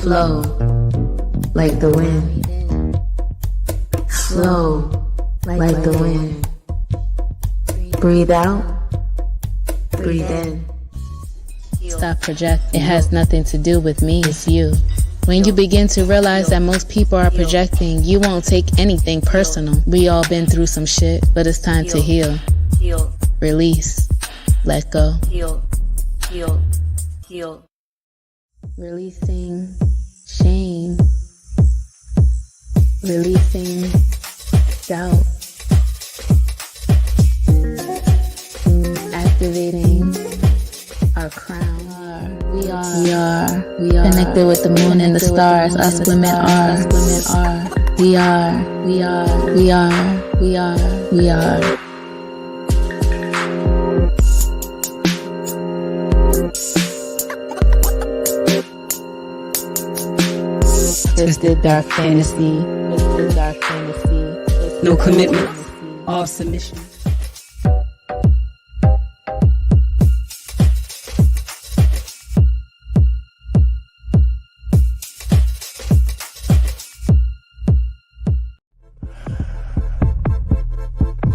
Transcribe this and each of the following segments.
Flow like the wind. Flow like the wind. Breathe out, breathe in. Stop projecting. It has nothing to do with me, it's you. When you begin to realize that most people are projecting, you won't take anything personal. We all been through some shit, but it's time to heal. Release. Let go. Releasing shame. Releasing doubt. Activating our crown. We are connected with the moon and the stars. Us women are. We are. Twisted dark fantasy. No commitment, all submission.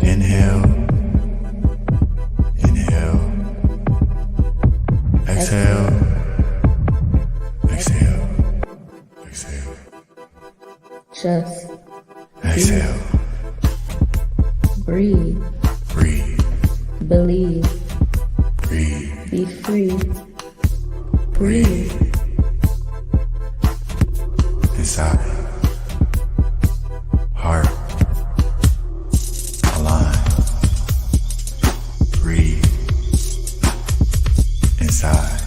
Inhale, exhale, Just exhale, breathe, believe, be free, breathe. inside, heart, align, breathe, inside.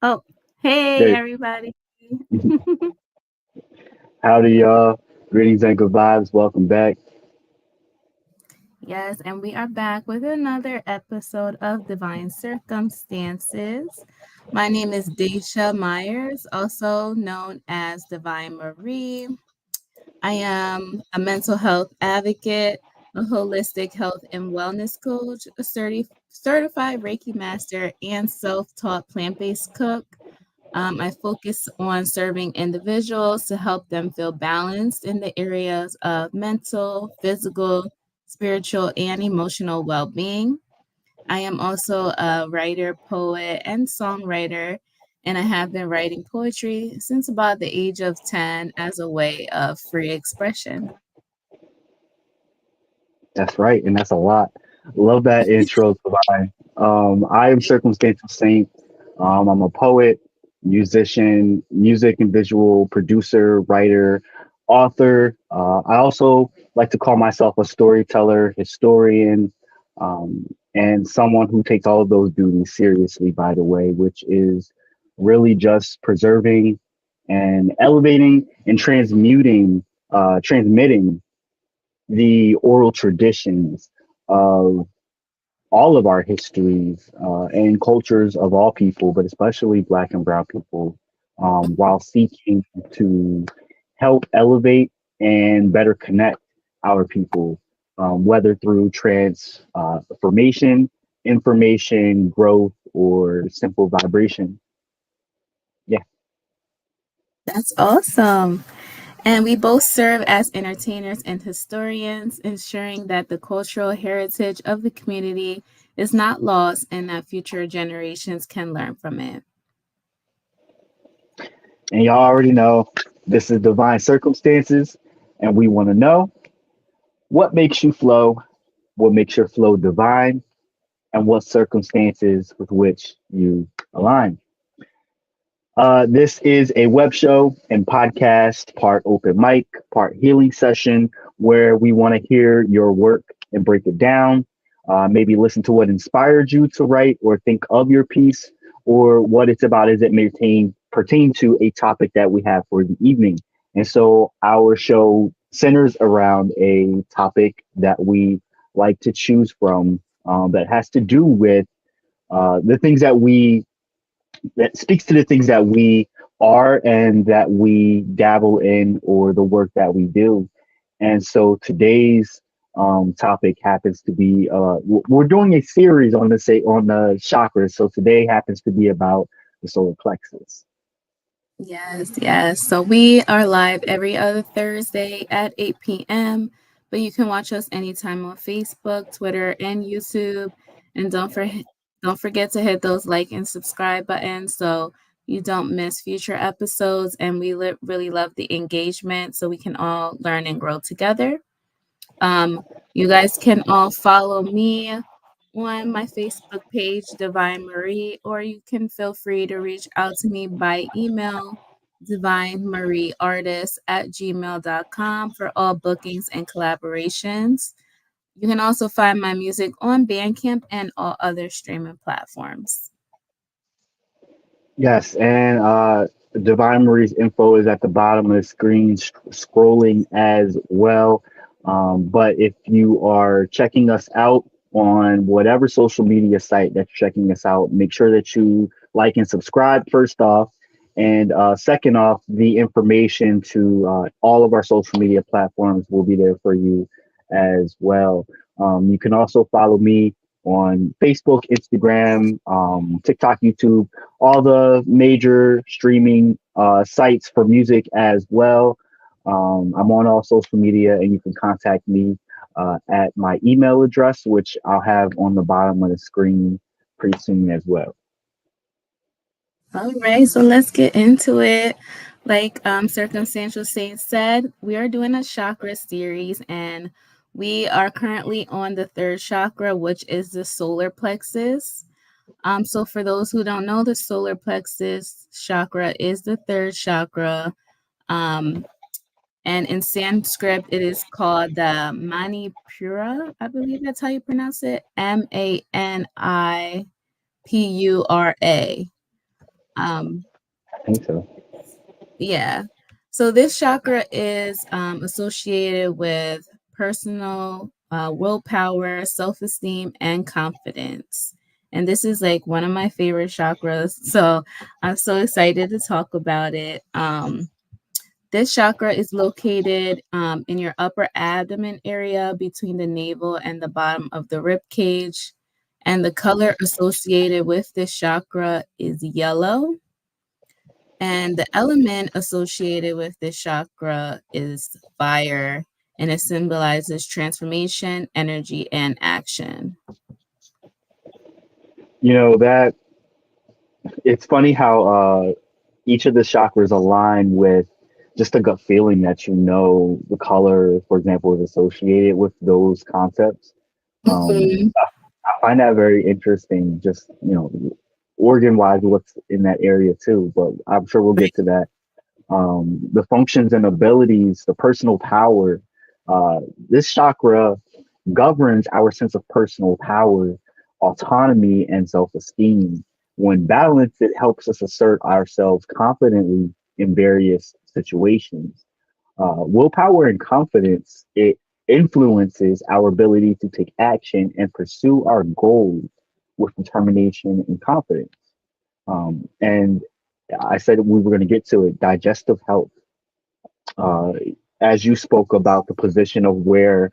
Oh, hey everybody. Howdy, y'all. Greetings and good vibes. Welcome back. Yes, and we are back with another episode of Divine Circumstances. My name is Daisha Myers, also known as Divine Marie. I am a mental health advocate, a holistic health and wellness coach, a certified Reiki master, and self-taught plant-based cook. I focus on serving individuals to help them feel balanced in the areas of mental, physical, spiritual, and emotional well-being. I am also a writer, poet, and songwriter, and I have been writing poetry since about the age of 10 as a way of free expression. That's right, and that's a lot. Love that intro, Divine. I am Circumstantial Saint. I'm a poet, musician, music and visual producer, writer, author. I also like to call myself a storyteller, historian, and someone who takes all of those duties seriously, by the way, which is really just preserving and elevating and transmitting the oral traditions of all of our histories and cultures of all people, but especially Black and Brown people, while seeking to help elevate and better connect our people, whether through transformation, information, growth, or simple vibration. Yeah. That's awesome. And we both serve as entertainers and historians, ensuring that the cultural heritage of the community is not lost and that future generations can learn from it. And y'all already know this is Divine Circumstances, and we want to know what makes you flow, what makes your flow divine, and what circumstances with which you align. This is a web show and podcast, part open mic, part healing session, where we want to hear your work and break it down. Maybe listen to what inspired you to write or think of your piece, or what it's about as it may pertain to a topic that we have for the evening. And so our show centers around a topic that we like to choose from that has to do with the things that speaks to the things that we are and that we dabble in, or the work that we do. And so today's topic happens to be we're doing a series on the chakras. So today happens to be about the solar plexus. Yes. So we are live every other Thursday at 8 p.m. But you can watch us anytime on Facebook, Twitter, and YouTube. And don't forget to hit those like and subscribe buttons so you don't miss future episodes. And we really love the engagement so we can all learn and grow together. You guys can all follow me on my Facebook page, Divine Marie, or you can feel free to reach out to me by email, divinemarieartist@gmail.com for all bookings and collaborations. You can also find my music on Bandcamp and all other streaming platforms. Yes, and Divine Marie's info is at the bottom of the screen, scrolling as well. But if you are checking us out on whatever social media site that you're checking us out, make sure that you like and subscribe first off. And second off, the information to all of our social media platforms will be there for you as well. You can also follow me on Facebook, Instagram, TikTok, YouTube, all the major streaming sites for music as well. I'm on all social media, and you can contact me at my email address, which I'll have on the bottom of the screen pretty soon as well. All right, so let's get into it. Like Circumstantial Saint said, we are doing a chakra series, and we are currently on the third chakra, which is the solar plexus. So for those who don't know, the solar plexus chakra is the third chakra. And in Sanskrit, it is called the Manipura. I believe that's how you pronounce it. Manipura. I think so. Yeah. So this chakra is associated with personal willpower, self-esteem, and confidence. And this is like one of my favorite chakras. So I'm so excited to talk about it. This chakra is located in your upper abdomen area between the navel and the bottom of the rib cage. And the color associated with this chakra is yellow. And the element associated with this chakra is fire, and it symbolizes transformation, energy, and action. You know, that it's funny how each of the chakras align with just a gut feeling that the color, for example, is associated with those concepts. Mhm. I find that very interesting, just, organ wise, what's in that area too, but I'm sure we'll get to that. The functions and abilities, the personal power, this chakra governs our sense of personal power, autonomy, and self esteem. When balanced, it helps us assert ourselves confidently in various situations. Willpower and confidence, it influences our ability to take action and pursue our goals with determination and confidence. And I said we were going to get to it. Digestive health. Uh, as you spoke about the position of where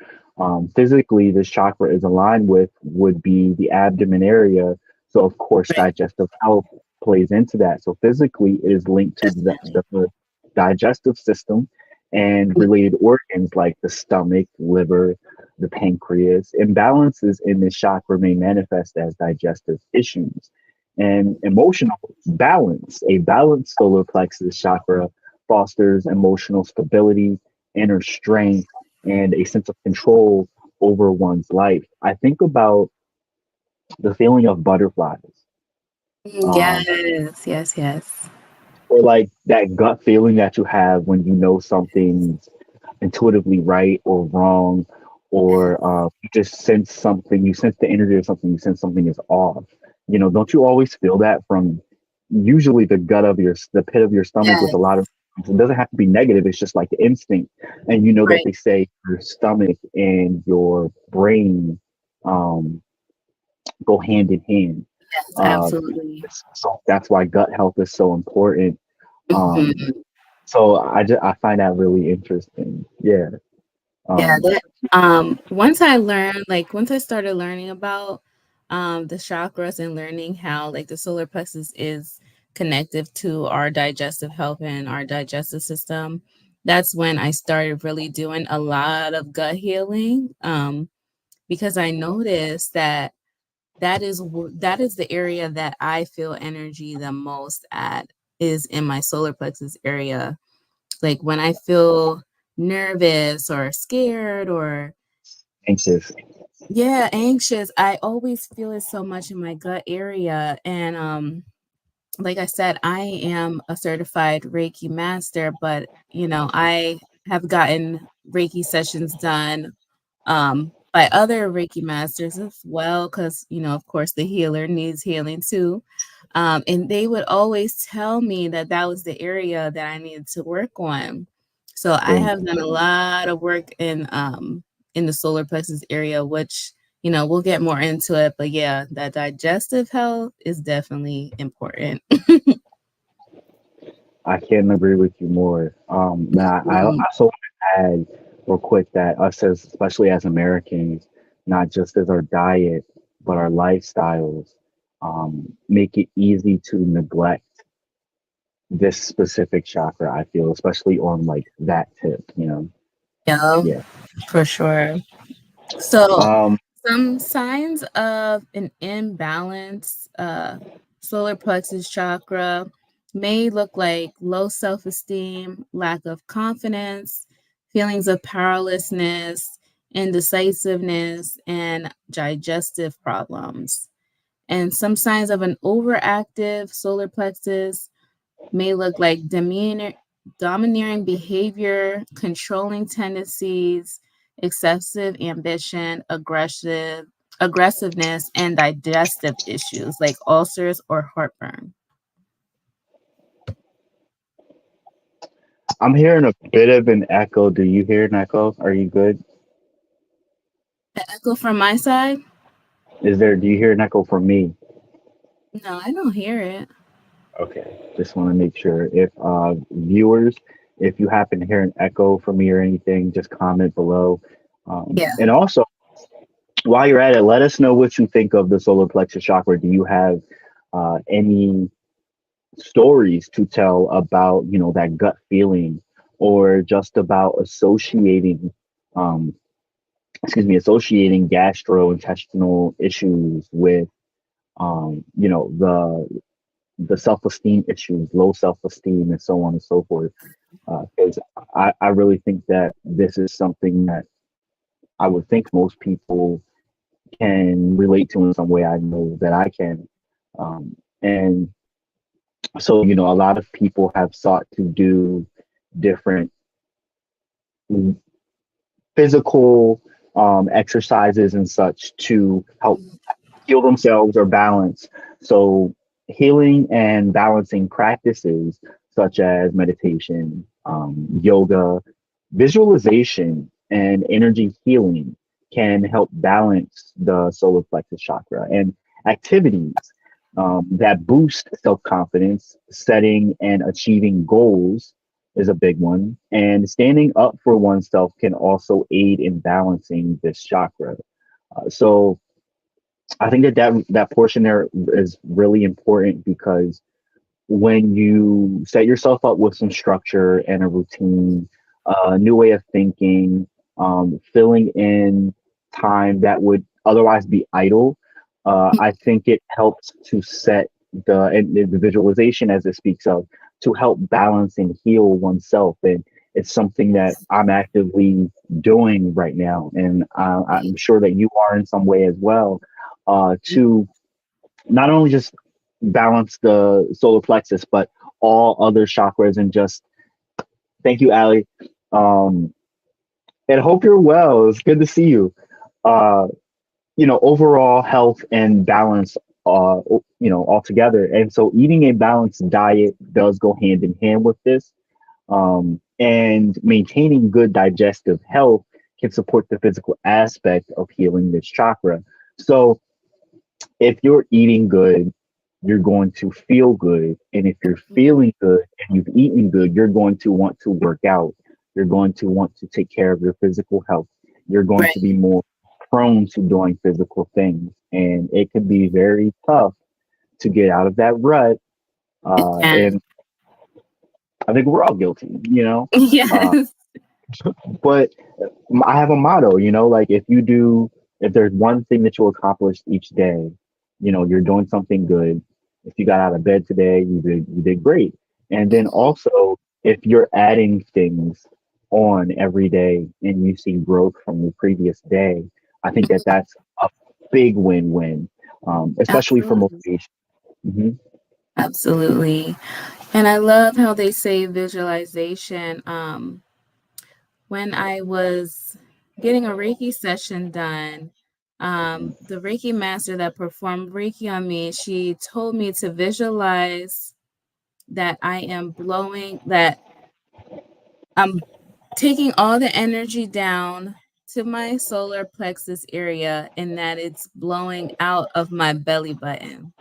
physically this chakra is aligned with, would be the abdomen area. So, of course, digestive health plays into that. So, physically, it is linked to the digestive system and related organs like the stomach, liver, the pancreas. Imbalances in this chakra may manifest as digestive issues. And emotional balance. A balanced solar plexus chakra fosters emotional stability, inner strength, and a sense of control over one's life. I think about the feeling of butterflies, um, Yes. or like that gut feeling that you have when you know something's intuitively right or wrong, or you just sense something, you sense the energy of something, you sense something is off. Don't you always feel that from usually the pit of your stomach with a lot of, it doesn't have to be negative, it's just like the instinct. And you know that Right. they say your stomach and your brain go hand in hand. Yes, Uh, absolutely. so that's why gut health is so important. Um, Mhm. so I find that really interesting. Yeah. Yeah, Um, that once I started learning about the chakras and learning how like the solar plexus is connected to our digestive health and our digestive system, that's when I started really doing a lot of gut healing. Because I noticed that that is the area that I feel energy the most at, is in my solar plexus area. Like when I feel nervous or scared or anxious. yeah, anxious, I always feel it so much in my gut area. And like I said, I am a certified Reiki master, but I have gotten Reiki sessions done by other Reiki masters as well, because of course the healer needs healing too. And they would always tell me that that was the area that I needed to work on. So I Boom. have done a lot of work in the solar plexus area, which we'll get more into it. But yeah, that digestive health is definitely important. I can't agree with you more. Now, I Mm. also want to add real quick that us, as especially as Americans, not just as our diet, but our lifestyles, make it easy to neglect this specific chakra. I feel, especially on like that tip. Yeah, Yeah. for sure. So Um, some signs of an imbalanced solar plexus chakra may look like low self-esteem, lack of confidence, feelings of powerlessness, indecisiveness, and digestive problems. And some signs of an overactive solar plexus may look like domineering behavior, controlling tendencies, excessive ambition, aggressiveness, and digestive issues like ulcers or heartburn. I'm hearing a bit of an echo. Do you hear an echo? Are you good? The echo from my side? Do you hear an echo from me? No, I don't hear it. Okay, just want to make sure. If viewers, if you happen to hear an echo from me or anything, just comment below. Yeah. And also, while you're at it, let us know what you think of the solar plexus chakra. Do you have any stories to tell about, that gut feeling, or just about um, associating gastrointestinal issues with, the self-esteem issues, low self-esteem, and so on and so forth. Because I really think that this is something that I would think most people can relate to in some way. I know that I can. And so, a lot of people have sought to do different physical exercises and such to help heal themselves or balance. So, healing and balancing practices such as meditation, yoga, visualization, and energy healing can help balance the solar plexus chakra. And activities that boost self confidence, setting and achieving goals is a big one. And standing up for oneself can also aid in balancing this chakra. So, I think that portion there is really important because when you set yourself up with some structure and a routine, a new way of thinking, filling in time that would otherwise be idle, I think it helps to set the visualization as it speaks of to help balance and heal oneself. And it's something that I'm actively doing right now. And I'm sure that you are in some way as well, to not only just balance the solar plexus, but all other chakras. And just thank you, Ali. Um, and hope you're well. It's good to see you. Uh, overall health and balance, all together. And so eating a balanced diet does go hand in hand with this. And maintaining good digestive health can support the physical aspect of healing this chakra. So if you're eating good, you're going to feel good. And if you're feeling good and you've eaten good, you're going to want to work out. You're going to want to take care of your physical health. You're going Right. to be more prone to doing physical things. And it can be very tough to get out of that rut. And And I think we're all guilty, you know? Uh, yes. but I have a motto, like if there's one thing that you accomplished each day, you're doing something good. If you got out of bed today, you did great. And then Mhm. also, if you're adding things on every day and you see growth from the previous day, I think that that's a big win-win, especially for Absolutely. motivation. Hmm. Absolutely. And I love how they say visualization. When I was getting a Reiki session done, the Reiki master that performed Reiki on me, she told me to visualize that that I'm taking all the energy down to my solar plexus area and that it's blowing out of my belly button.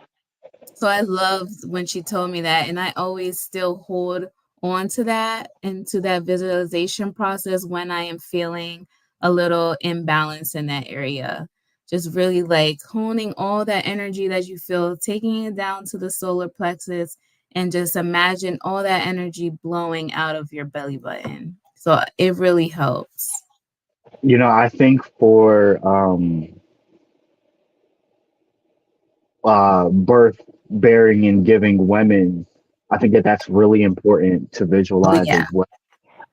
So I loved when she told me that, and I always still hold on to that and to that visualization process when I am feeling a little imbalance in that area. Just really like honing all that energy that you feel, taking it down to the solar plexus, and just imagine all that energy blowing out of your belly button. So it really helps. I think for birth, bearing, and giving women, I think that that's really important to Oh, visualize yeah. as well.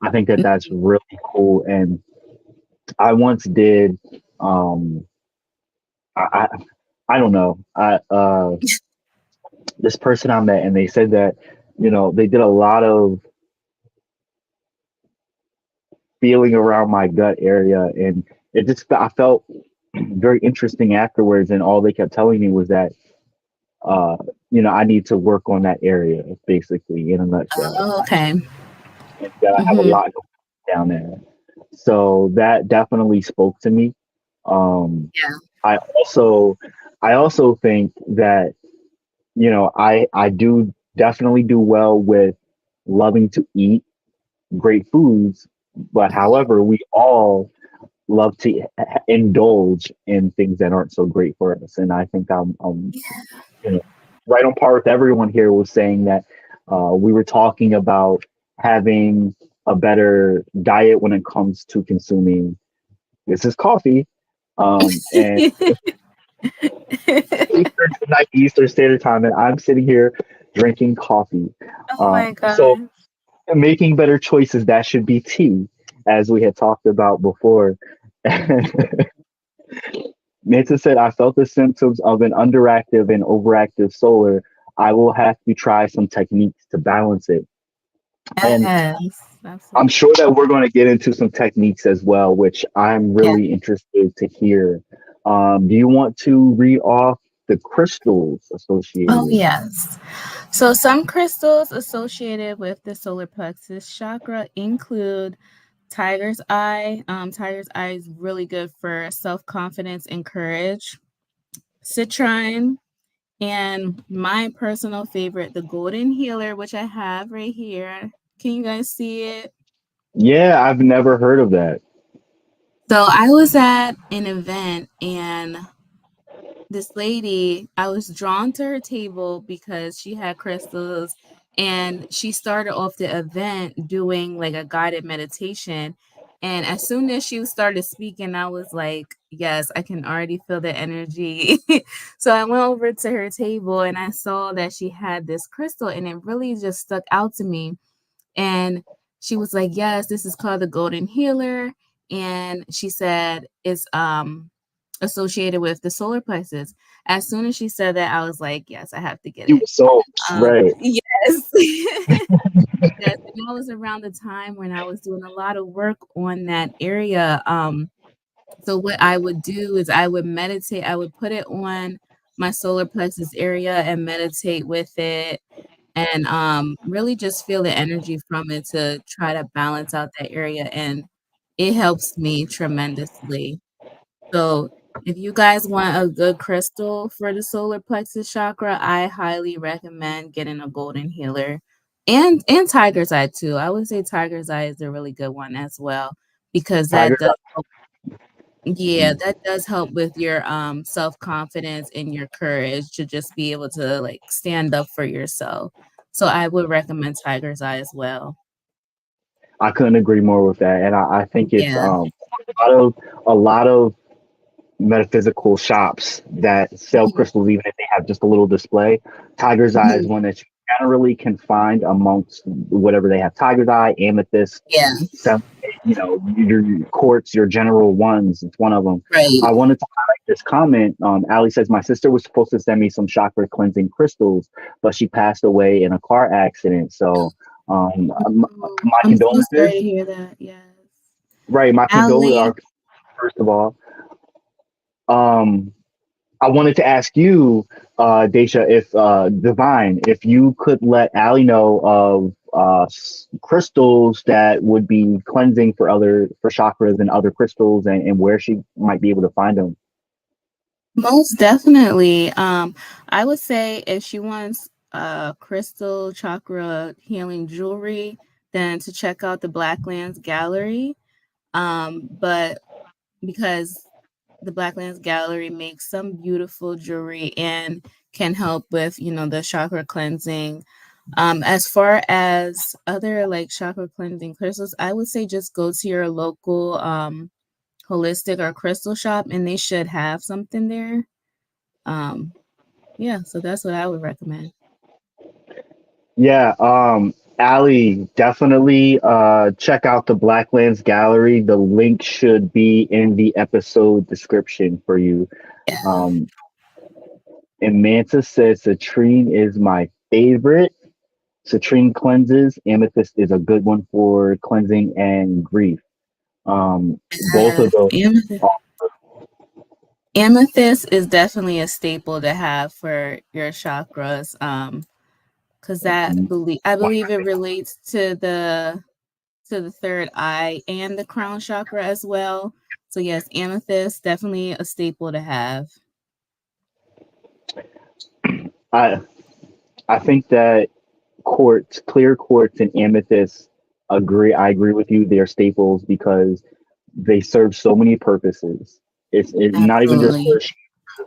I think that that's really cool. And I once did, um, I, I don't know, this person I met, and they said that, they did a lot of feeling around my gut area, and I felt very interesting afterwards. And all they kept telling me was that, uh, I need to work on that area, basically, in a nutshell. Oh, okay. And that I have a Hmm. lot going down there. So that definitely spoke to me. Um, Yeah. I also, I also think that I do definitely do well with loving to eat great foods, but however, we all love to indulge in things that aren't so great for us. And I think I'm you know, right on par with everyone here was saying that we were talking about having a better diet when it comes to consuming this is coffee. And Eastern tonight, Eastern Standard Time, and I'm sitting here drinking coffee. Oh my So God. making better choices, that should be tea, as we had talked about before. Mesa said, I felt the symptoms of an underactive and overactive solar. I will have to try some techniques to balance it. And Yes, I'm absolutely. sure that we're going to get into some techniques as well, which I'm Yeah. really interested to hear. Do you want to read off the crystals Oh, associated? yes. So some crystals associated with the solar plexus chakra include tiger's eye. Tiger's eye is really good for self-confidence and courage. Citrine, and my personal favorite, the golden healer, which I have right here. Can you guys see it? Yeah, I've never heard of that. So I was at an event and this lady, I was drawn to her table because she had crystals and she started off the event doing like a guided meditation. And as soon as she started speaking, I was like, yes, I can already feel the energy. So I went over to her table and I saw that she had this crystal and it really just stuck out to me. And she was like, yes, this is called the golden healer. And she said it's associated with the solar plexus. As soon as she said that, I was like, yes, I have to get You it. were so right. Yes. Yes. And that was around the time when I was doing a lot of work on that area. So what I would do is I would meditate, I would put it on my solar plexus area and meditate with it and really just feel the energy from it to try to balance out that area. And it helps me tremendously. So if you guys want a good crystal for the solar plexus chakra, I highly recommend getting a golden healer And tiger's eye too. I would say tiger's eye is a really good one as well, because that Tiger. does that does help with your self-confidence and your courage to just be able to like stand up for yourself. So I would recommend tiger's eye as well. I couldn't agree more with that, and I think it's Yeah. a lot of metaphysical shops that sell Mhm. crystals, even if they have just a little display. Tiger's Eye is Mhm. one that you generally can find amongst whatever they have. Tiger's Eye, amethyst, Yeah. some, your quartz, your general ones. It's one of them. Right. I wanted to highlight this comment. Ali says, my sister was supposed to send me some chakra cleansing crystals, but she passed away in a car accident. So, my I'm so sorry to condolences. hear that. Yes. Right. My condolences Ali. are, first of all. Um, I wanted to ask you, Daisha, if Divine, if you could let Allie know of crystals that would be cleansing for chakras and other crystals, and where she might be able to find them. Most definitely. I would say if she wants crystal chakra healing jewelry, then to check out the Blacklands Gallery. But because the Blacklands Gallery makes some beautiful jewelry and can help with, the chakra cleansing. As far as other like chakra cleansing crystals, I would say just go to your local holistic or crystal shop and they should have something there. Um, yeah, so that's what I would recommend. Yeah, Allie, definitely check out the Blacklands Gallery. The link should be in the episode description for you. Yeah. And Manta says citrine is my favorite. Citrine cleanses. Amethyst is a good one for cleansing and grief. Both of those. Amethyst. Amethyst is definitely a staple to have for your chakras. Because I believe it relates to the third eye and the crown chakra as well. So yes, amethyst definitely a staple to have. I I think that clear quartz, and amethyst agree. I agree with you. They're staples because they serve so many purposes. It's not even just Absolutely.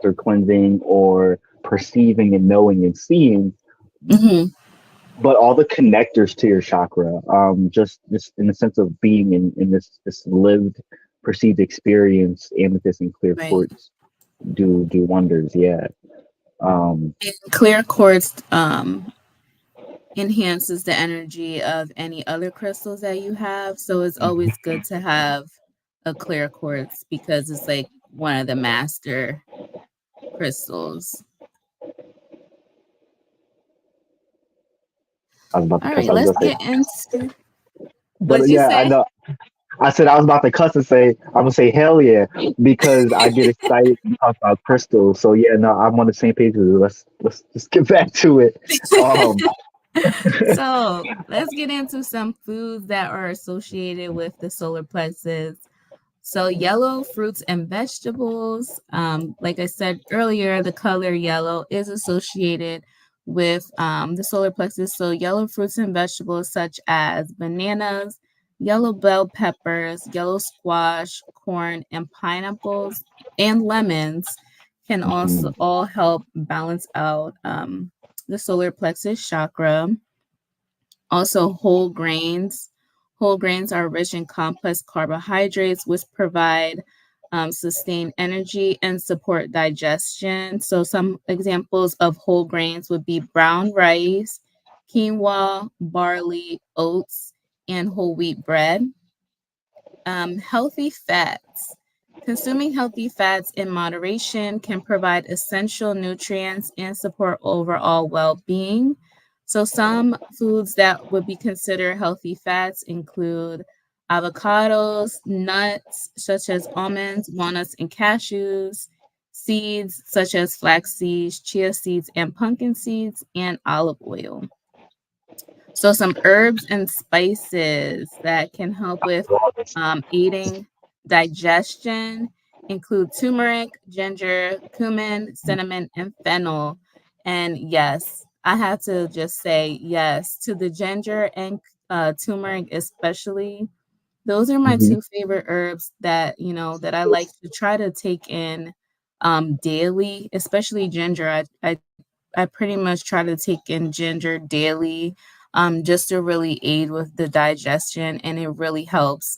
for or cleansing or perceiving and knowing and seeing, Hmm. but all the connectors to your chakra. Just in the sense of being in this lived perceived experience, amethyst and clear Right. quartz do wonders. Yeah. Um, And clear quartz enhances the energy of any other crystals that you have. So it's always good to have a clear quartz because it's like one of the master crystals. I was about to All cuss. right, I was let's gonna say, get into but what'd you yeah, I say? know. I said I was about to cuss and say I'm gonna say hell yeah because I get excited to talk about crystals. So yeah, no, I'm on the same page with you. Let's just get back to it. Um, So let's get into some foods that are associated with the solar plexus. So yellow fruits and vegetables, like I said earlier, the color yellow is associated with the solar plexus. So yellow fruits and vegetables such as bananas, yellow bell peppers, yellow squash, corn, and pineapples, and lemons can also all help balance out the solar plexus chakra. Also, whole grains. Whole grains are rich in complex carbohydrates, which provide sustained energy and support digestion. So, some examples of whole grains would be brown rice, quinoa, barley, oats, and whole wheat bread. Healthy fats. Consuming healthy fats in moderation can provide essential nutrients and support overall well being. So, some foods that would be considered healthy fats include avocados, nuts such as almonds, walnuts, and cashews, seeds such as flax seeds, chia seeds, and pumpkin seeds, and olive oil. So some herbs and spices that can help with aiding digestion include turmeric, ginger, cumin, cinnamon, and fennel. And yes, I had to just say yes to the ginger and turmeric, especially. Those are my Mhm. two favorite herbs that that I like to try to take in daily, especially ginger. I pretty much try to take in ginger daily, just to really aid with the digestion, and it really helps.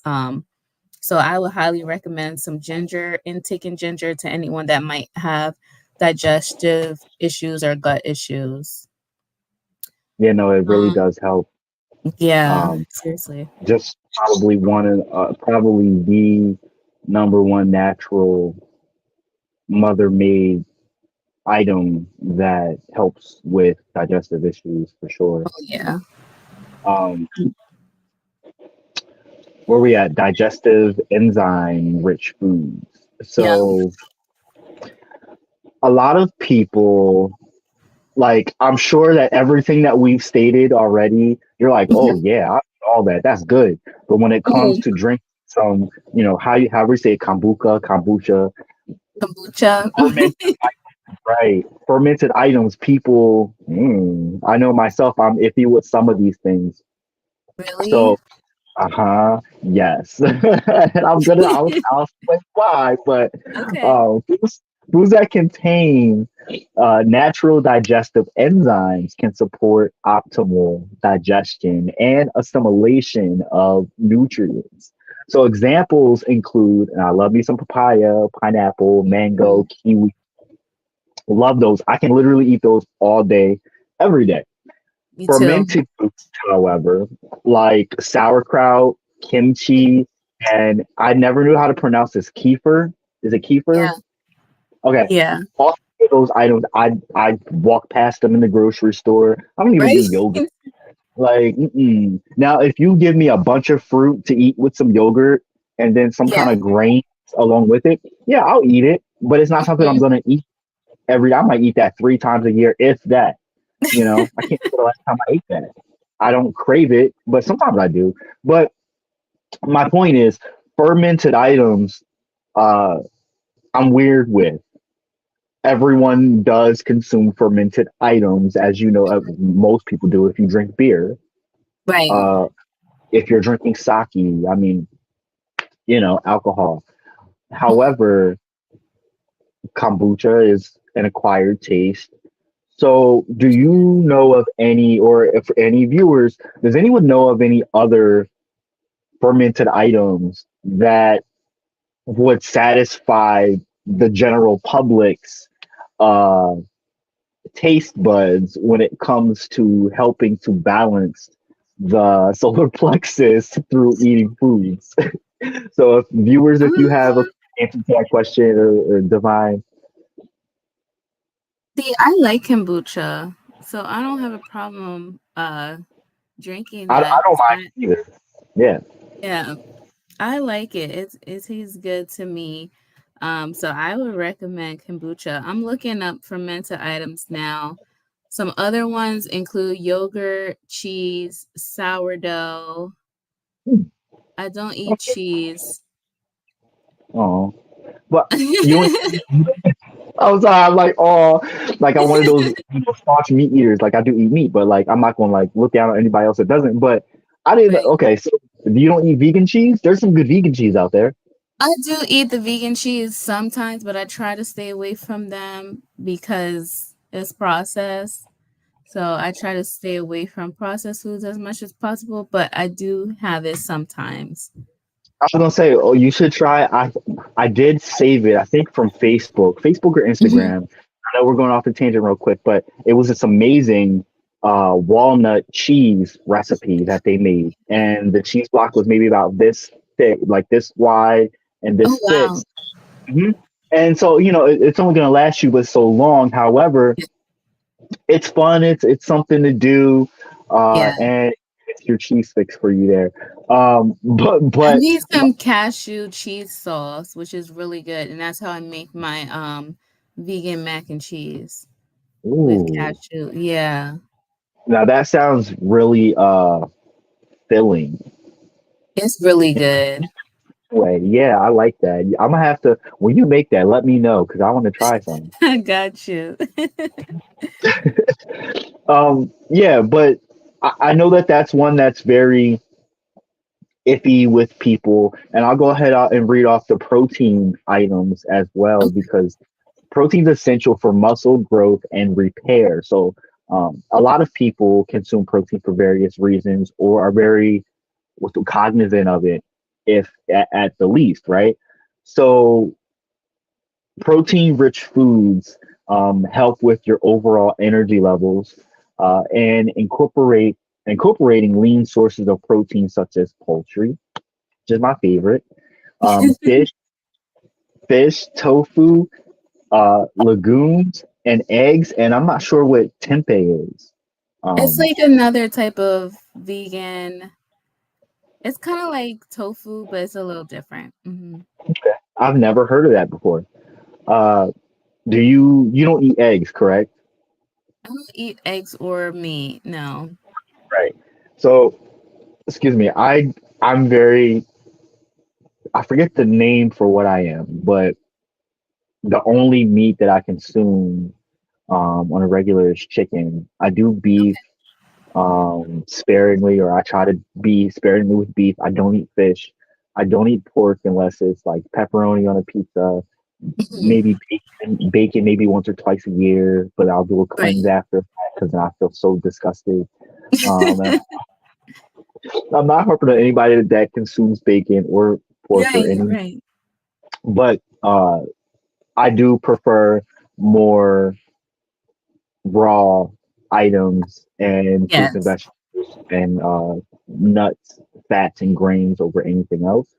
So I would highly recommend some ginger and taking ginger to anyone that might have digestive issues or gut issues. You know, it really Um, does help. yeah, Um, seriously. just probably one of probably the number one natural mother made item that helps with digestive issues for sure. Oh yeah. Um, where we at? Digestive enzyme rich foods. Yeah. So a lot of people, like, I'm sure that everything that we've stated already, you're like, oh yeah, I eat all that. That's good. But when it comes Mhm. to drink some, how we say kombucha, Kombucha. fermented, right? Fermented items. People, I know myself, I'm iffy with some of these things. Really? So, yes, and I'll explain why. But Okay. foods that contain natural digestive enzymes can support optimal digestion and assimilation of nutrients. So examples include, and I love me some papaya, pineapple, mango, Mhm. kiwi. Love those. I can literally eat those all day, every day. Me too. Fermented foods, however, like sauerkraut, kimchi, and I never knew how to pronounce this. Kefir? Is it kefir? Yeah. Okay. Yeah. All of those items, I walk past them in the grocery store. I don't even Right? do yogurt. Like, now if you give me a bunch of fruit to eat with some yogurt and then some Yeah. kind of grain along with it, yeah, I'll eat it. But it's not something I'm Mhm. gonna eat every. I might eat that 3 times a year, if that. I can't remember the last time I ate that. I don't crave it, but sometimes I do. But my point is, fermented items, uh, I'm weird with. Everyone does consume fermented items, as you know, most people do if you drink beer. Right. Uh, if you're drinking sake, I mean, alcohol. However, kombucha is an acquired taste. So, do you know of any, or if any viewers, does anyone know of any other fermented items that would satisfy the general public's uh, taste buds when it comes to helping to balance the solar plexus through eating foods? So, if you have a Um, answer to that question, or divine, See, I like kombucha, so I don't have a problem drinking I that. don't mind I either. Yeah. Yeah, I like it. It tastes good to me. So I would recommend kombucha. I'm looking up fermented items now. Some other ones include yogurt, cheese, sourdough. I don't eat cheese. Oh, but you I was I'm like, oh, like I'm one of those staunch meat eaters. Like I do eat meat, but like I'm not gonna like look down on anybody else that doesn't. But I didn't. Right. Okay, so you don't eat vegan cheese? There's some good vegan cheese out there. I do eat the vegan cheese sometimes, but I try to stay away from them because it's processed. So I try to stay away from processed foods as much as possible, but I do have it sometimes. I was gonna say, oh, you should try. I did save it. I think from Facebook or Mhm. Instagram. I know we're going off the tangent real quick, but it was this amazing walnut cheese recipe that they made, and the cheese block was maybe about this thick, like this wide and Oh this thick. wow. Mhm. And so, it's only going to last you but so long. However, it's fun. It's something to do, Yeah. and it's your cheese fix for you there. I But need some cashew cheese sauce, which is really good, and that's how I make my vegan mac and cheese with ooh, cashew. Yeah. now that sounds really filling. It's really good. way. Yeah, I like that. I'm gonna have to, when you make that, let me know because I want to try some. I got you. Yeah, but I know that that's one that's very iffy with people, and I'll go ahead out and read off the protein items as well because protein's essential for muscle growth and repair. So, a lot of people consume protein for various reasons or are very what's cognizant of it, if at the least, right? So, protein-rich foods help with your overall energy levels and incorporating lean sources of protein such as poultry, which is my favorite, fish, tofu, legumes, and eggs. And I'm not sure what tempeh is. It's Um, like another type of vegan. It's kind of like tofu, but it's a little different. I've never heard of that before. Uh, do you don't eat eggs, correct? I don't eat eggs or meat. No. Right. So, excuse me. I'm very, I forget the name for what I am, but the only meat that I consume on a regular is chicken. I do beef sparingly, or I try to be sparingly with beef. I don't eat fish. I don't eat pork unless it's like pepperoni on a pizza, Mhm. maybe bacon maybe once or twice a year, but I'll do a Right. cleanse after because then I feel so disgusted. And I'm not harping on anybody that consumes bacon or pork or Right. any, Right. but I do prefer more raw items and fruits and Yes. vegetables and nuts, fats, and grains over anything else.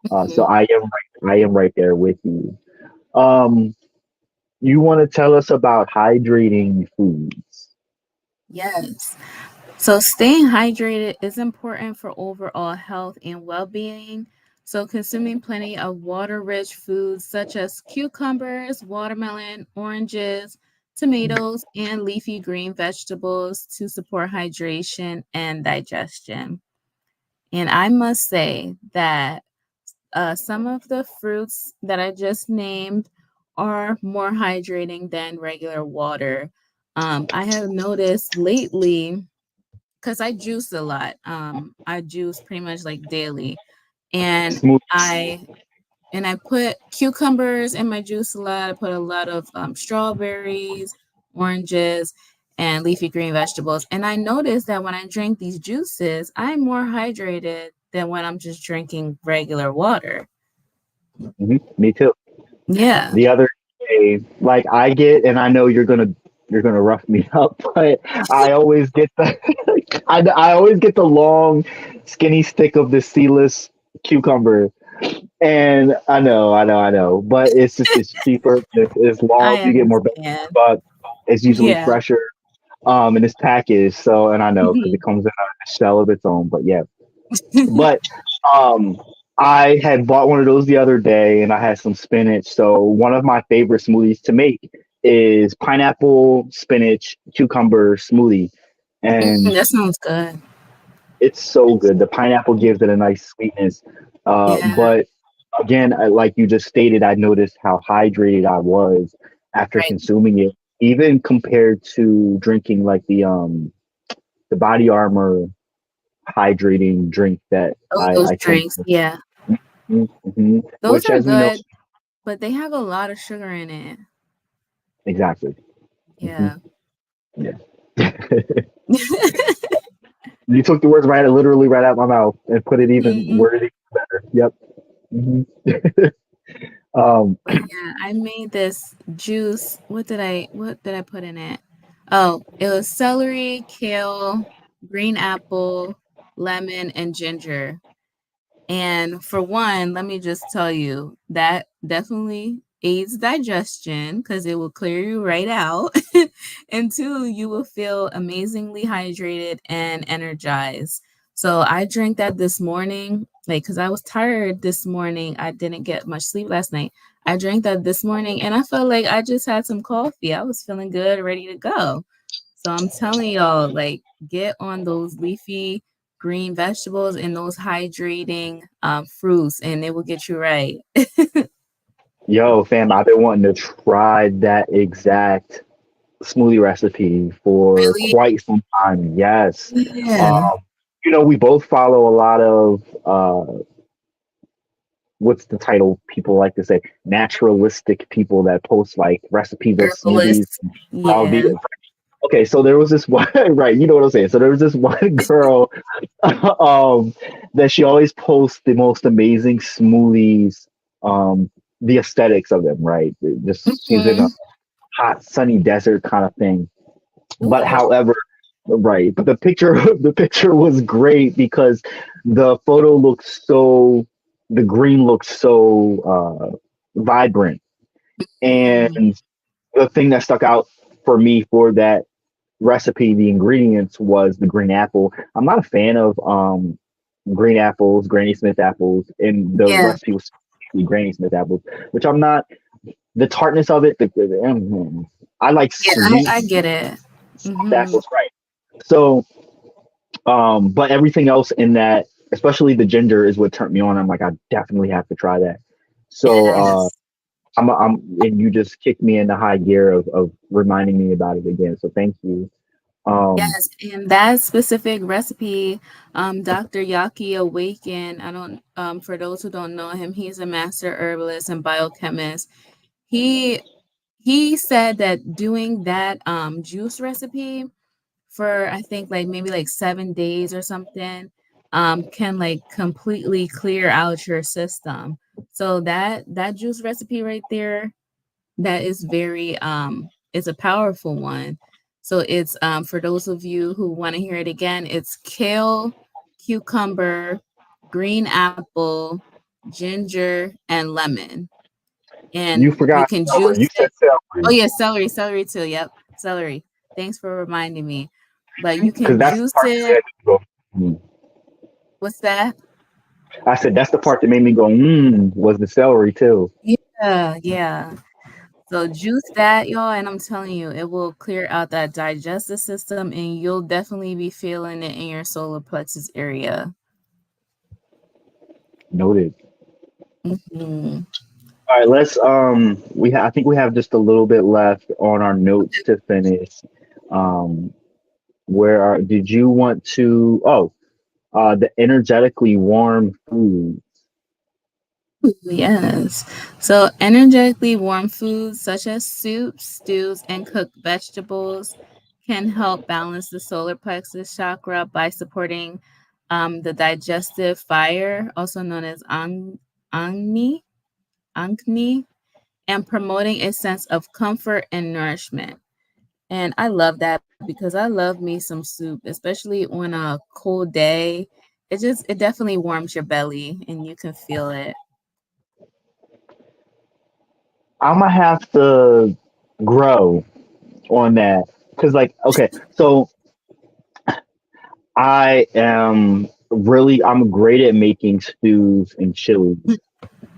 So Mhm. I am right there with you. Um, you want to tell us about hydrating foods? Yes. So, staying hydrated is important for overall health and well being. So, consuming plenty of water rich foods such as cucumbers, watermelon, oranges, tomatoes, and leafy green vegetables to support hydration and digestion. And I must say that some of the fruits that I just named are more hydrating than regular water. I have noticed lately because I juice a lot. I juice pretty much like daily, and Smooth. I I put cucumbers in my juice a lot. I put a lot of strawberries, oranges, and leafy green vegetables. And I noticed that when I drink these juices, I'm more hydrated than when I'm just drinking regular water. Me too. Yeah. The other day, like I get, and I know you're gonna rough me up, but I always get the I always get the long, skinny stick of the seedless cucumber. And I know, but it's just it's cheaper. It's long. I You get more bang for understand. your buck. It's usually Yeah. fresher, and it's packaged. So, and I know because it Mhm. comes in a shell of its own. But yeah, but um, I had bought one of those the other day, and I had some spinach. So one of my favorite smoothies to make is pineapple, spinach, cucumber smoothie, and That sounds good. it's so good. The pineapple gives it a nice sweetness, Yeah. but again, like you just stated, I noticed how hydrated I was after Right. consuming it, even compared to drinking like the Body Armor hydrating drink that Oh, those I tend drinks. to, Yeah. Mhm. Those Which, are as we know, good, but they have a lot of sugar in it. exactly. Hmm. Yeah. Yeah. You took the words right, literally right out of my mouth, and put it even Mhm. worded even better. Yep. Hmm. um, But yeah, I made this juice. What did I put in it? Oh, it was celery, kale, green apple, lemon, and ginger. And for one, let me just tell you that definitely aids digestion because it will clear you right out. And two, you will feel amazingly hydrated and energized. So I drank that this morning, like, because I was tired this morning. I didn't get much sleep last night. I drank that this morning and I felt like I just had some coffee. I was feeling good, ready to go. So I'm telling y'all, like, get on those leafy green vegetables and those hydrating fruits, and it will get you right. Yo, fam, I've been wanting to try that exact smoothie recipe for Really? quite some time. Yes. Yeah. Um, we both follow a lot of what's the title people like to say? Naturalistic people that post like recipes of smoothies. Herbalist. I'll be Yeah. okay. So there was this one, right? You know what I'm saying. So there was this one girl, that she always posts the most amazing smoothies. The aesthetics of them, right? Just she's in a Mhm. hot, sunny desert kind of thing. But Ooh. however, right. But the picture, the picture was great because the photo looked so, the green looked so vibrant, Mm. and the thing that stuck out for me for that recipe, the ingredients was the green apple. I'm not a fan of green apples, Granny Smith apples, and the Yeah. recipe was Granny Smith apples, which I'm not. The tartness of it, I like Yeah, sweet I get it. Hmm. apples, right? So, but everything else in that, especially the ginger, is what turned me on. I'm like, I definitely have to try that. So, Yes. and you just kicked me into high gear of reminding me about it again. So thank you. Um, Yes, and that specific recipe, Dr. Yaki Awaken, I don't for those who don't know him, he's a master herbalist and biochemist. He he said that doing that juice recipe for I think like maybe like 7 days or something can like completely clear out your system. So that juice recipe right there, that is very it's a powerful one. So it's for those of you who want to hear it again, it's kale, cucumber, green apple, ginger, and lemon. you And you forgot can celery. You juice said it. Oh celery yeah, celery too. Yep, celery. Thanks for reminding me. But you because can that's the juice part that it. made me go. Mm. What's that? I said that's the part that made me go. Was the celery too? Yeah, yeah. So juice that, y'all, and I'm telling you, it will clear out that digestive system, and you'll definitely be feeling it in your solar plexus area. Noted. Mhm. All right, let's I think we have just a little bit left on our notes to finish. Um did you want to the energetically warm food. Yes. So energetically warm foods such as soups, stews, and cooked vegetables can help balance the solar plexus chakra by supporting the digestive fire, also known as Agni, Agni, and promoting a sense of comfort and nourishment. And I love that because I love me some soup, especially on a cold day. It definitely warms your belly and you can feel it. I'm gonna have to grow on that because, like, okay, so I'm great at making stews and chilies.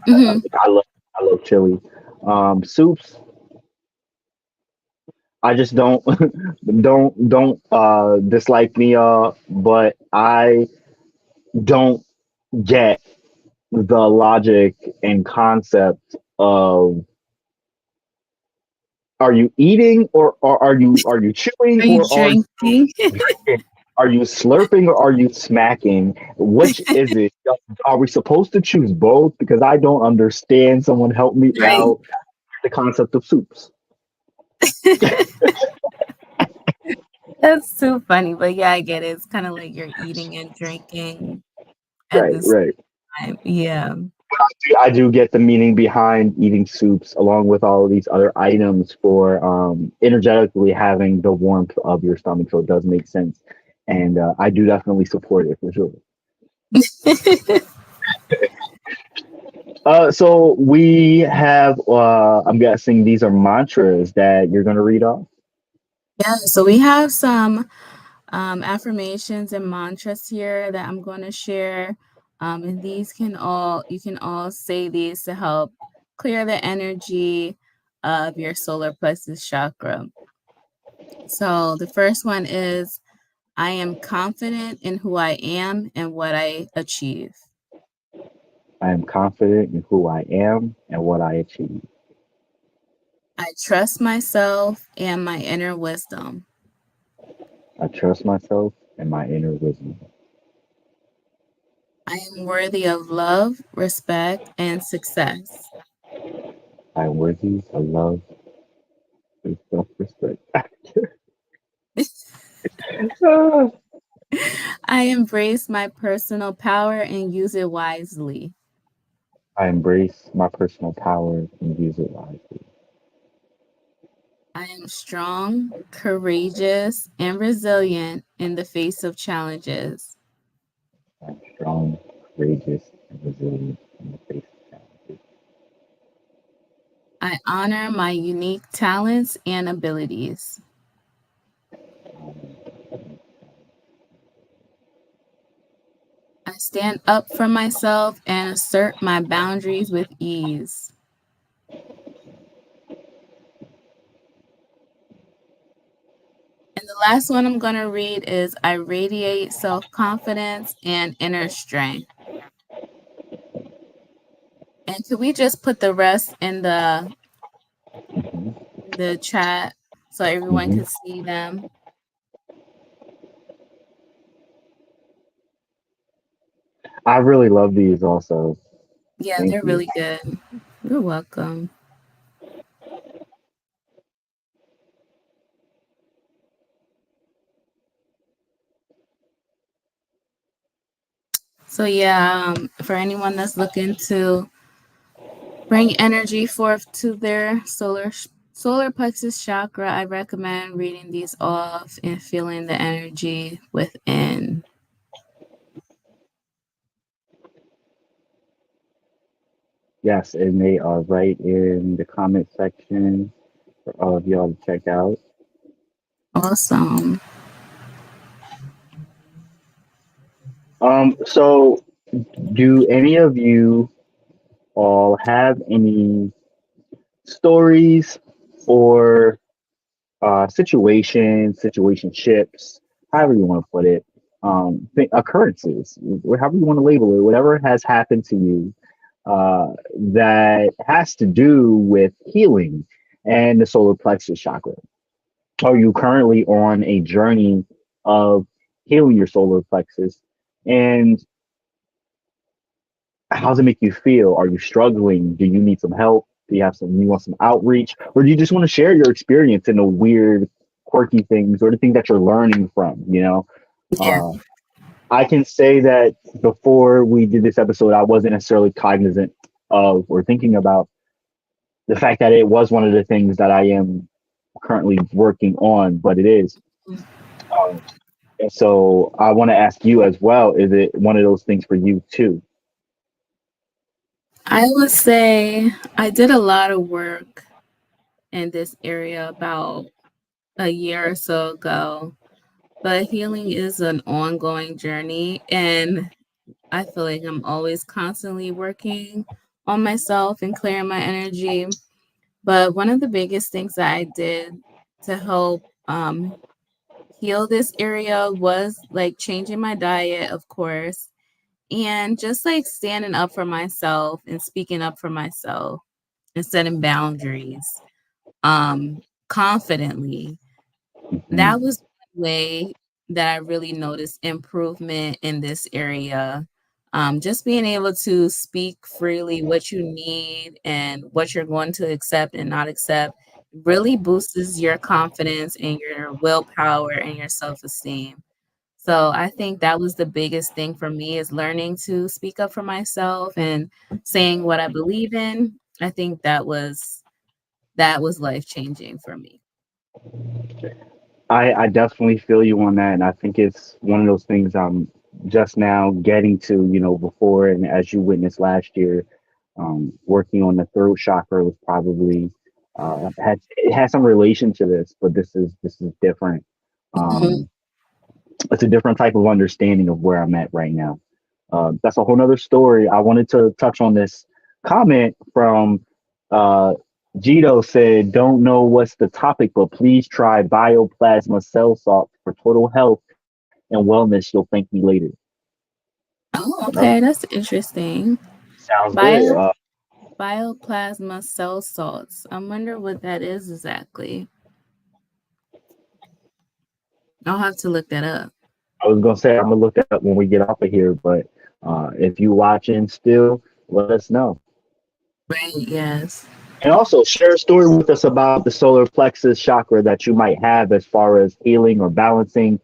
Hmm. I love chili. Soups, I just don't don't dislike me, but I don't get the logic and concept of are you eating or are you chewing Are you or are you drinking? drinking? Are you slurping or are you smacking? Which is it? Are we supposed to choose both? Because I don't understand. Someone help me Right. out. The concept of soups. That's too funny. But yeah, I get it. It's kind of like you're eating and drinking at Right, this right. time. Yeah. I do get the meaning behind eating soups along with all of these other items for energetically having the warmth of your stomach. So it does make sense. And I do definitely support it for sure. So we have, I'm guessing these are mantras that you're going to read off. Yeah. So we have some affirmations and mantras here that I'm going to share. And these you can all say these to help clear the energy of your solar plexus chakra. So the first one is I am confident in who I am and what I achieve. I am confident in who I am and what I achieve. I trust myself and my inner wisdom. I trust myself and my inner wisdom. I am worthy of love, respect, and success. I am worthy of love and self-respect. Ah, I embrace my personal power and use it wisely. I embrace my personal power and use it wisely. I am strong, courageous, and resilient in the face of challenges. I'm strong, courageous, and resilient in the face of challenges. I honor my unique talents and abilities. I stand up for myself and assert my boundaries with ease. And the last one I'm going to read is I radiate self-confidence and inner strength. And could we just put the rest in the chat so everyone Hmm. could see them? I really love these also. Yeah, Thank they're you. really good. You're welcome. So yeah, for anyone that's looking to bring energy forth to their solar plexus chakra, I recommend reading these off and feeling the energy within. Yes, and they are right in the comment section for all of y'all to check out. Awesome. So do any of you all have any stories or situations, situationships, however you want to put it, occurrences, however you want to label it, whatever has happened to you that has to do with healing and the solar plexus chakra? Are you currently on a journey of healing your solar plexus? And how does it make you feel? Are you struggling? Do you need some help? Do you have some, you want some outreach? Or do you just want to share your experience in the weird, quirky things or the things that you're learning from, you know? Yeah. Uh, I can say that before we did this episode, I wasn't necessarily cognizant of or thinking about the fact that it was one of the things that I am currently working on, but it is. Um, and so I want to ask you as well, is it one of those things for you too? I would say I did a lot of work in this area about a year or so ago, but healing is an ongoing journey, and I feel like I'm always constantly working on myself and clearing my energy. But one of the biggest things that I did to help heal this area was like changing my diet, of course, and just like standing up for myself and speaking up for myself and setting boundaries confidently. Mhm. That was one way that I really noticed improvement in this area. Just being able to speak freely what you need and what you're going to accept and not accept really boosts your confidence and your willpower and your self-esteem. So I think that was the biggest thing for me is learning to speak up for myself and saying what I believe in. I think that was life changing for me. I definitely feel you on that. And I think it's one of those things I'm just now getting to, you know, before and as you witnessed last year, working on the throat chakra was probably had it has some relation to this, but this is different. Mhm. Um, it's a different type of understanding of where I'm at right now. That's a whole nother story. I wanted to touch on this comment from uh, Gito said, don't know what's the topic, but please try bioplasma cell salt for total health and wellness, you'll thank me later. Oh, okay, that's interesting. Sounds good. Bio bioplasma cell salts. I wonder what that is exactly. I'll have to look that up. I was gonna say I'm gonna look that up when we get off of here, but if you watching still, let us know. Right, yes. And also share a story with us about the solar plexus chakra that you might have as far as healing or balancing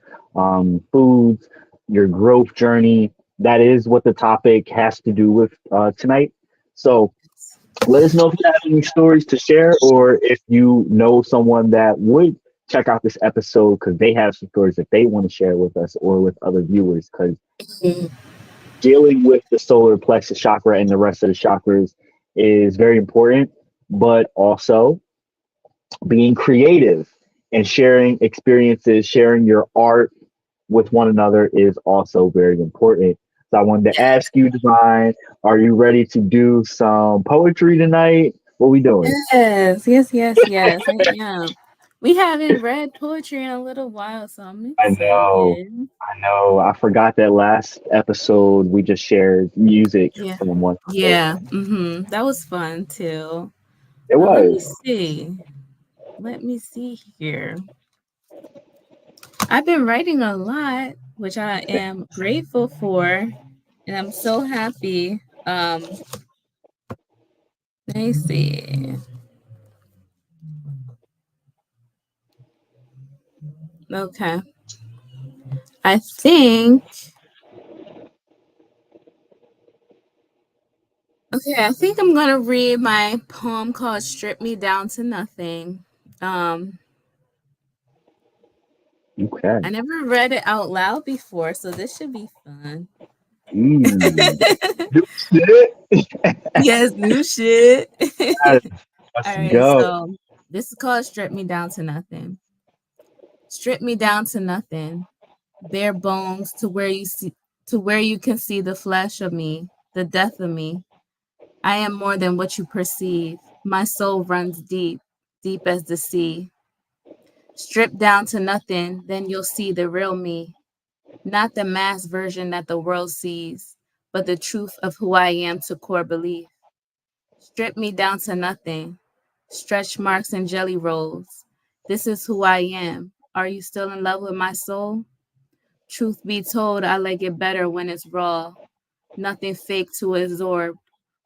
foods, your growth journey. That is what the topic has to do with tonight. So let us know if you have any stories to share, or if you know someone that would check out this episode because they have some stories that they want to share with us or with other viewers. Because Mhm. dealing with the solar plexus chakra and the rest of the chakras is very important, but also being creative and sharing experiences, sharing your art with one another is also very important. So I wanted to ask you, Divine, are you ready to do some poetry tonight? What we doing? Yes, yes, yes, yes, I am. We haven't read poetry in a little while, so I'm I know, excited. I know. I forgot that last episode we just shared music Yeah. from one. Yeah. That was fun too. It Let me was. see. Let me see here. I've been writing a lot, which I am grateful for, and I'm so happy. Let me see. Okay. I think I think I'm gonna read my poem called Strip Me Down to Nothing. Um Okay. I never read it out loud before, so this should be fun. Mm. Shit. Yes, new shit. Let's All right, go. so this is called Strip Me Down to Nothing. Strip me down to nothing, bare bones to where you can see the flesh of me, the death of me. I am more than what you perceive. My soul runs deep, deep as the sea. Strip down to nothing, then you'll see the real me, not the mass version that the world sees, but the truth of who I am to core belief. Strip me down to nothing, stretch marks and jelly rolls. This is who I am. Are you still in love with my soul? Truth be told, I like it better when it's raw, nothing fake to absorb.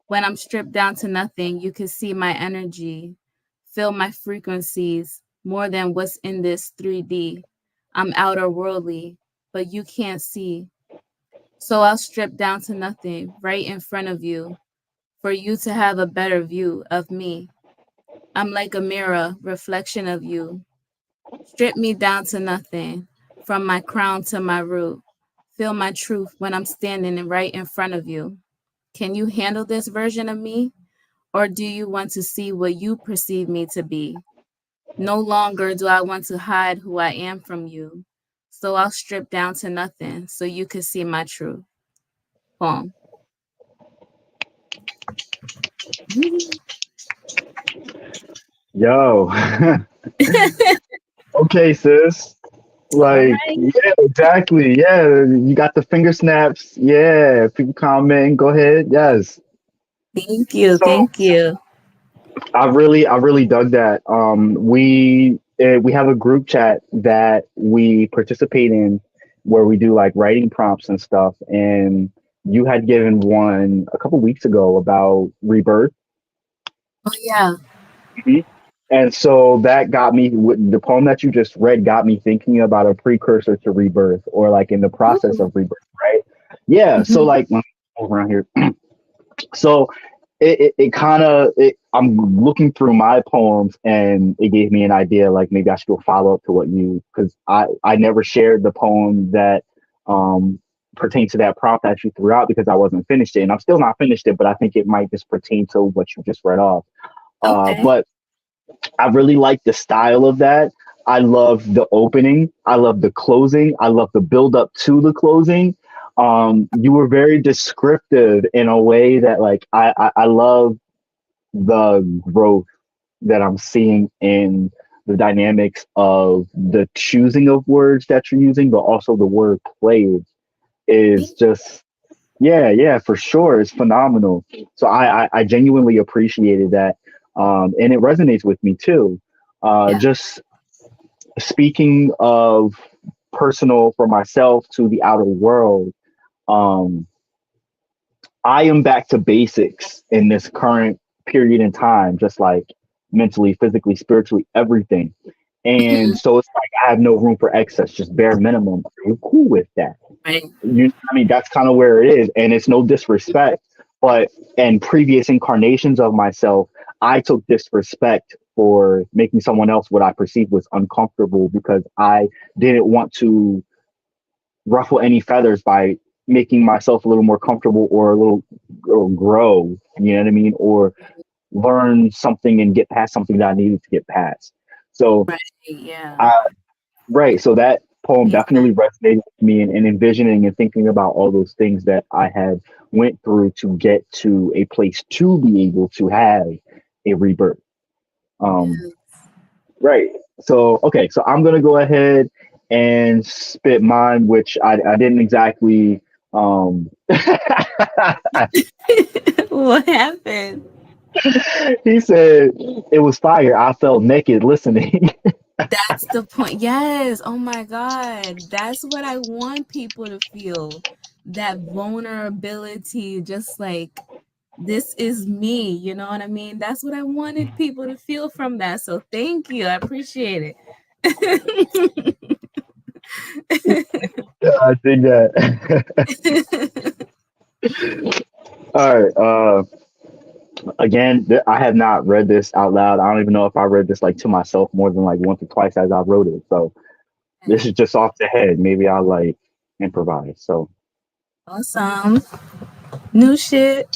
When I'm stripped down to nothing, you can see my energy, feel my frequencies more than what's in this 3D. I'm outer worldly, but you can't see. So I'll strip down to nothing right in front of you for you to have a better view of me. I'm like a mirror, reflection of you. Strip me down to nothing, from my crown to my root. Feel my truth when I'm standing right in front of you. Can you handle this version of me? Or do you want to see what you perceive me to be? No longer do I want to hide who I am from you. So I'll strip down to nothing so you can see my truth. Poem. Yo. Okay, sis. All Like, right. yeah, exactly. Yeah, you got the finger snaps. Yeah, people comment. Go ahead. Yes. Thank you. So Thank you. I really dug that. We have a group chat that we participate in where we do like writing prompts and stuff. And you had given one a couple weeks ago about rebirth. Oh, yeah. Mhm. And so that got me, the poem that you just read got me thinking about a precursor to rebirth, or like in the process Ooh. of rebirth, right? Yeah. So Mhm. like around here. So it kind of, I'm looking through my poems and it gave me an idea, like maybe I should do a follow up to what you, because I never shared the poem that um pertains to that prompt that you threw out because I wasn't finished it. And I'm still not finished it, but I think it might just pertain to what you just read off. Okay. But I really like the style of that. I love the opening. I love the closing. I love the build up to the closing. You were very descriptive in a way that like I love the growth that I'm seeing in the dynamics of the choosing of words that you're using, but also the word play is just, yeah, for sure. It's phenomenal. So I genuinely appreciated that. And it resonates with me too. Yeah. Just speaking of personal for myself to the outer world, um, I am back to basics in this current period in time, just like mentally, physically, spiritually, everything. And Mhm. so it's like I have no room for excess, just bare minimum. You're cool with that. Right. I mean, that's kind of where it is. And it's no disrespect, but in previous incarnations of myself, I took disrespect for making someone else what I perceived was uncomfortable because I didn't want to ruffle any feathers by making myself a little more comfortable or a little or grow, you know what I mean? Or learn something and get past something that I needed to get past. So Right. Yeah. I right. So that poem Makes definitely resonated with me and envisioning and thinking about all those things that I had went through to get to a place to be able to have a rebirth. Um, sense. right. So okay, so I'm gonna go ahead and spit mine, which I didn't exactly What happened? he said it was fire. I felt naked listening. That's the point. Yes. Oh my God. That's what I want people to feel. That vulnerability, just like this is me. You know what I mean? That's what I wanted people to feel from that. So thank you. I appreciate it. I think that. All right. Again, I have not read this out loud. I don't even know if I read this like to myself more than like once or twice as I wrote it. So this is just off the head. Maybe I'll like improvise. So Awesome. New shit.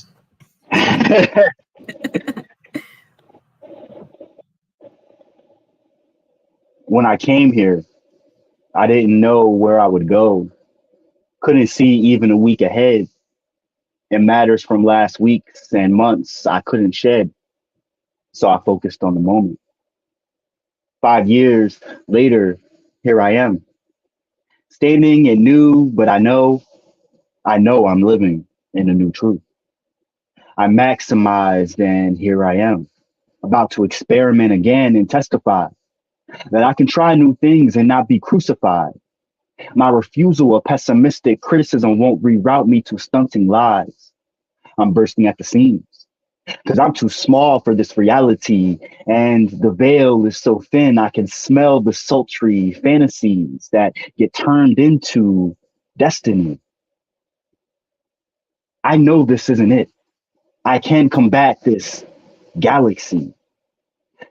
when I came here, I didn't know where I would go. Couldn't see even a week ahead. And matters from last weeks and months I couldn't shed. So I focused on the moment. 5 years later, here I am, standing and new, but I know I'm living in a new truth. I maximized, and here I am, about to experiment again and testify that I can try new things and not be crucified. My refusal of pessimistic criticism won't reroute me to stunting lies. I'm bursting at the seams because I'm too small for this reality, and the veil is so thin I can smell the sultry fantasies that get turned into destiny. I know this isn't it. I can combat this galaxy,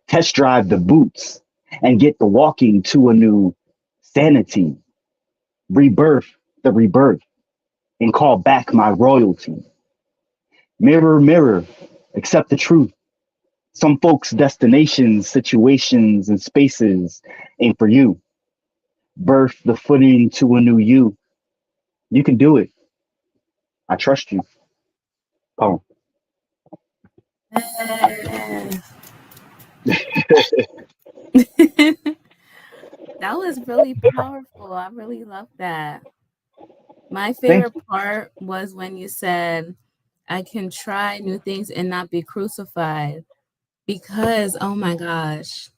test drive the boots, and get the walking to a new sanity, rebirth the rebirth, and call back my royalty. Mirror, mirror, accept the truth. Some folks' destinations, situations, and spaces ain't for you. Birth the footing to a new you. You can do it. I trust you. Poem. That was really powerful. I really love that. My Thank favorite part was when you said, I can try new things and not be crucified. Because, oh my gosh,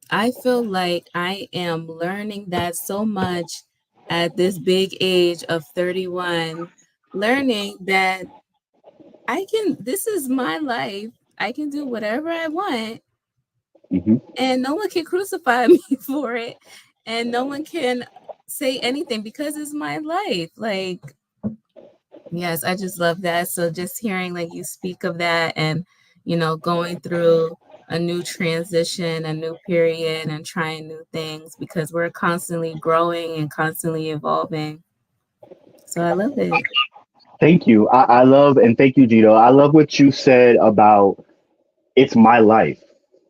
I feel like I am learning that so much at this big age of 31, learning that this is my life. I can do whatever I want, you. Hmm. and no one can crucify me for it. And no one can say anything because it's my life. Like, yes, I just love that. So just hearing like you speak of that and, going through a new transition, a new period and trying new things because we're constantly growing and constantly evolving. So I love it. Thank you. I love and thank you, Gito. I love what you said about it's my life.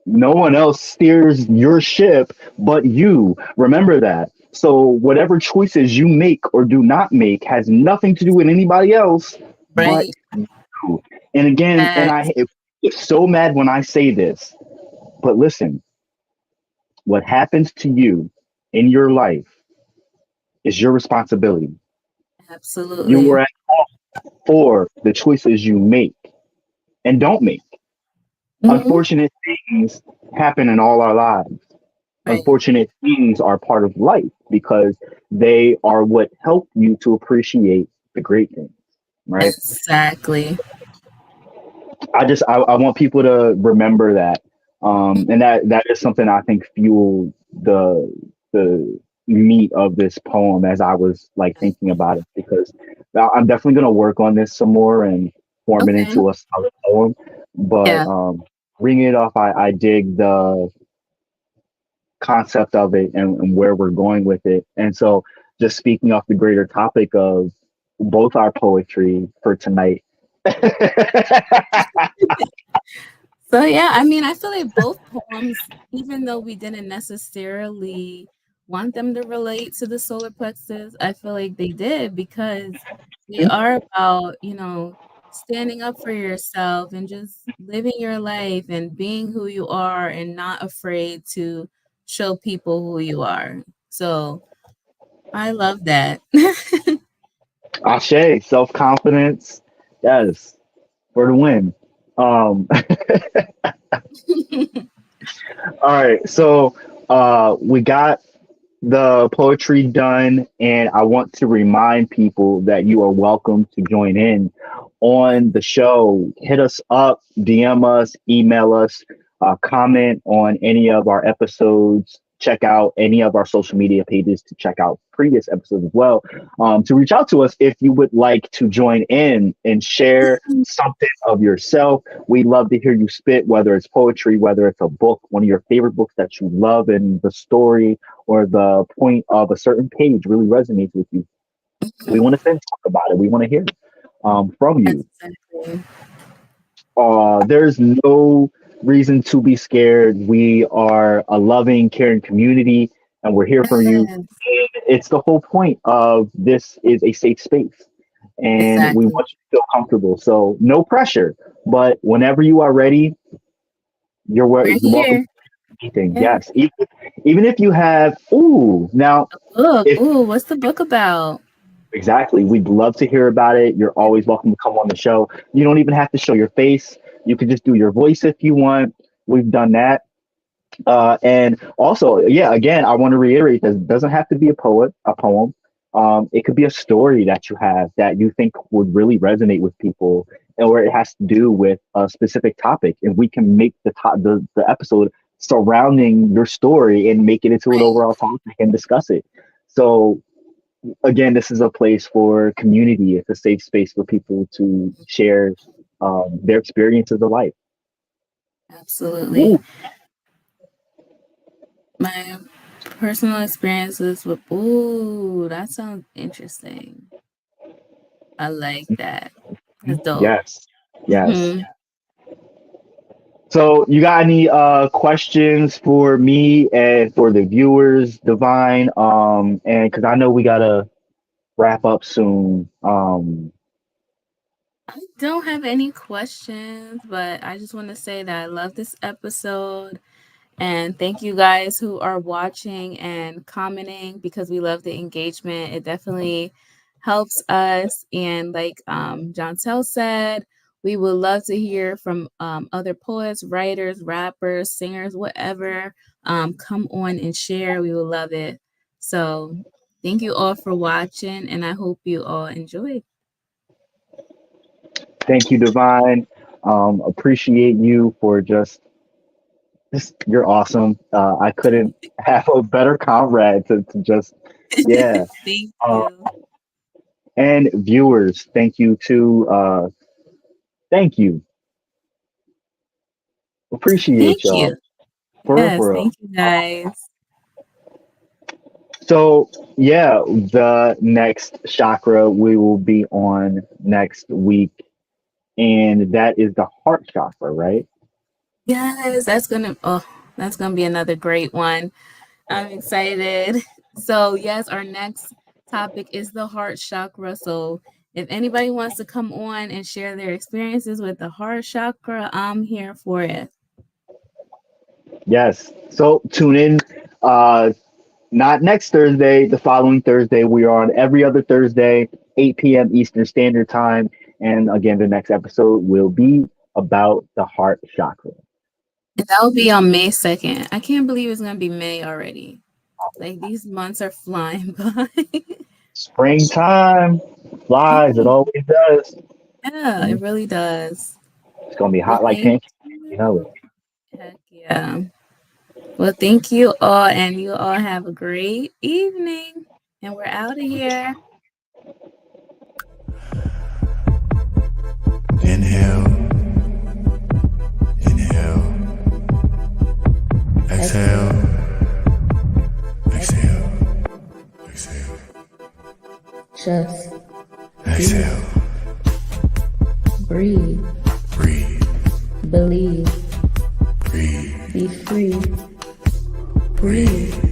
No one else steers your ship but you. Remember that. So whatever choices you make or do not make has nothing to do with anybody else but Right. you. And again, and That I get so mad when I say this, but listen, what happens to you in your life is your responsibility. You Absolutely. were at fault for the choices you make and don't make. Hmm. Unfortunate things happen in all our lives. Right. Unfortunate things are part of life because they are what help you to appreciate the great things, right? Exactly. I want people to remember that, and that is something I think fueled the meat of this poem as I was like thinking about it, because I'm definitely gonna work on this some more and form it Okay. into a solid poem. But Yeah. bringing it off, I dig the concept of it and where we're going with it. And so, just speaking off the greater topic of both our poetry for tonight. So yeah, I mean, I feel like both poems, even though we didn't necessarily want them to relate to the solar plexus, I feel like they did because we are about, standing up for yourself and just living your life and being who you are and not afraid to show people who you are. So I love that. Ashe, self confidence, yes, for the win. Um, all right, so we got the poetry done, and I want to remind people that you are welcome to join in on the show. Hit us up, DM us, email us, comment on any of our episodes. Check out any of our social media pages to check out previous episodes as well. To reach out to us if you would like to join in and share something of yourself. We love to hear you spit, whether it's poetry, whether it's a book, one of your favorite books that you love, and the story or the point of a certain page really resonates with you. We want to then talk about it. We want to hear from you. Exactly. There's no reason to be scared. We are a loving, caring community, and we're here for you. Yes, It's the whole point of this is a safe space, and we exactly. want you to feel comfortable. So no pressure, but whenever you are ready, We're you're welcome here. to anything. Yeah. Yes, even if you have now Book. if Ooh, what's the book about? exactly. We'd love to hear about it. You're always welcome to come on the show. You don't even have to show your face. You could just do your voice if you want. We've done that. And also, yeah, again, I want to reiterate this doesn't have to be a poem. It could be a story that you have that you think would really resonate with people, or it has to do with a specific topic. And we can make the episode surrounding your story and make it into an Right. overall topic and discuss it. So again, this is a place for community. It's a safe space for people to share their experiences of life. Absolutely. Ooh, My personal experiences with, ooh, that sounds interesting. I like that. That's dope. yes, yes. Hmm. So, you got any questions for me and for the viewers, Divine? And because I know we gotta wrap up soon. I don't have any questions, but I just want to say that I love this episode. And thank you guys who are watching and commenting because we love the engagement. It definitely helps us. And like Jontel said, we would love to hear from other poets, writers, rappers, singers, whatever. Come on and share. We would love it. So thank you all for watching, and I hope you all enjoyed. Thank you, Divine. Appreciate you for just you're awesome. I couldn't have a better comrade to just yeah. Thank Uh, you. and viewers, thank you too. Thank you. Appreciate Thank you. y'all. For real, Yes, for real. thank you guys. So yeah, the next chakra we will be on next week, and that is the heart chakra, right? Yes, that's gonna be another great one. I'm excited. So yes, our next topic is the heart chakra. So if anybody wants to come on and share their experiences with the heart chakra, I'm here for it. Yes. So tune in Not next Thursday, the following Thursday. We are on every other Thursday, 8 p.m. Eastern Standard Time. And again, the next episode will be about the heart chakra. And that will be on May 2nd. I can't believe it's going to be May already. Like, these months are flying by. Springtime flies. It always does. Yeah, it really does. It's going to be hot like pancakes. You know it. Heck yeah. Well, thank you all, and you all have a great evening. And we're out of here. Inhale. Inhale. Exhale. Exhale. Exhale. Just Exhale. breathe. Breathe. Believe. Breathe. Be free. Breathe.